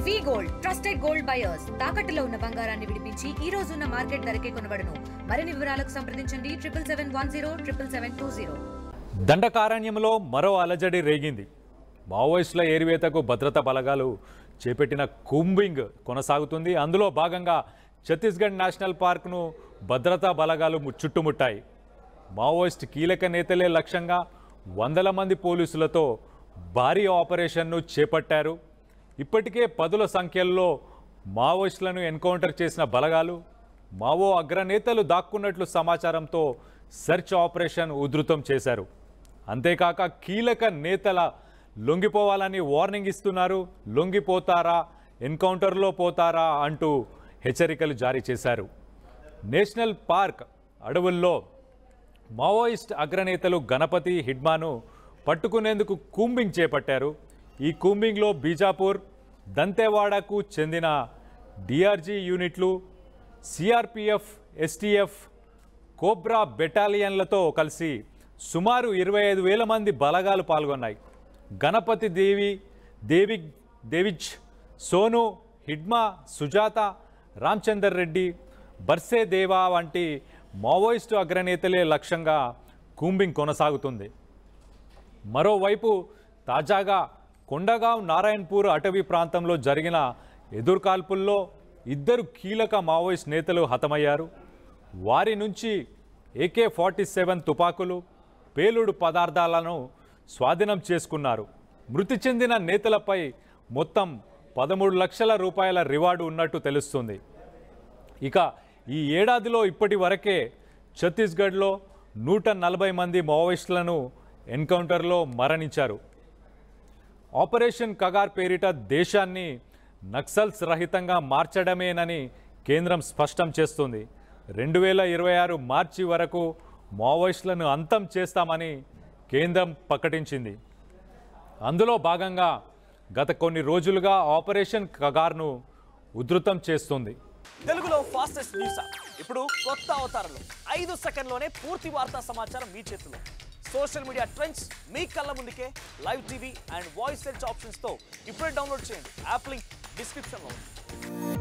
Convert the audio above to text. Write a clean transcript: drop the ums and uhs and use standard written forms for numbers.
వి gold trusted gold buyers తాకట్టులో ఉన్న బంగారాన్ని విడిపించి ఈ రోజు ఉన్న మార్కెట్ ధరకే కొనబడును. మరిన్ని వివరాలకు సంప్రదించండి 77107720. దండకారణ్యంలో మరో అలజడి రేగింది. మావోయిస్టుల ఏరివేతకు భద్రతా బలగాలు చేపట్టిన కూంబింగ్ కొనసాగుతుంది. అందులో భాగంగా ఛత్తీస్గఢ్ నేషనల్ పార్క్ను భద్రతా బలగాలు చుట్టుముట్టాయి. మావోయిస్ట్ కీలక నేతలే లక్ష్యంగా వందల మంది పోలీసులతో భారీ ఆపరేషన్ను చేపట్టారు. ఇప్పటికే పదుల సంఖ్యలో మావోయిస్టులను ఎన్కౌంటర్ చేసిన బలగాలు మావో అగ్రనేతలు దాక్కున్నట్లు సమాచారంతో సెర్చ్ ఆపరేషన్ ఉధృతం చేశారు. అంతేకాక కీలక నేతల లొంగిపోవాలని వార్నింగ్ ఇస్తున్నారు. లొంగిపోతారా, ఎన్కౌంటర్లో పోతారా అంటూ హెచ్చరికలు జారీ చేశారు. నేషనల్ పార్క్ అడవుల్లో మావోయిస్ట్ అగ్రనేతలు గణపతి హిడ్మాను పట్టుకునేందుకు కూంబింగ్ చేపట్టారు. ఈ కూంబింగ్లో బీజాపూర్, దంతెవాడకు చెందిన డిఆర్జీ యూనిట్లు, సిఆర్పిఎఫ్, ఎస్టీఎఫ్, కోబ్రా బెటాలియన్లతో కలిసి సుమారు 25,000 మంది బలగాలు పాల్గొన్నాయి. గణపతి దేవిజ్, సోను, హిడ్మా, సుజాత, రామచందర్ రెడ్డి, బర్సే దేవా వంటి మావోయిస్టు అగ్రనేతలే లక్ష్యంగా కూంబింగ్ కొనసాగుతుంది. మరోవైపు తాజాగా కొండగావ్ నారాయణపూర్ అటవీ ప్రాంతంలో జరిగిన ఎదురుకాల్పుల్లో 2 కీలక మావోయిస్ట్ నేతలు హతమయ్యారు. వారి నుంచి AK-47 తుపాకులు, పేలుడు పదార్థాలను స్వాధీనం చేసుకున్నారు. మృతి చెందిన నేతలపై మొత్తం 13 లక్షల రూపాయల రివార్డు ఉన్నట్టు తెలుస్తుంది. ఇక ఈ ఏడాదిలో ఇప్పటి వరకే ఛత్తీస్గఢ్లో 140 మంది మావోయిస్టులను ఎన్కౌంటర్లో మరణించారు. ఆపరేషన్ కగార్ పేరిట దేశాన్ని నక్సల్స్ రహితంగా మార్చడమేనని కేంద్రం స్పష్టం చేస్తుంది. 2026 మార్చి వరకు మావోయిస్టులను అంతం చేస్తామని కేంద్రం ప్రకటించింది. అందులో భాగంగా గత కొన్ని రోజులుగా ఆపరేషన్ కగార్ను ఉధృతం చేస్తుంది. తెలుగులో ఫాస్టెస్ట్ న్యూస్ ఇప్పుడు కొత్త అవతారంలో 5 సెకండ్లోనే పూర్తి వార్తా సమాచారం మీ చేతిలో. సోషల్ మీడియా ట్రెండ్స్ మీ కళ్ళ ముందుకే live TV and voice search ఆప్షన్స్తో ఇప్పుడే డౌన్లోడ్ చేయండి. యాప్ లింక్ డిస్క్రిప్షన్లో ఉంది.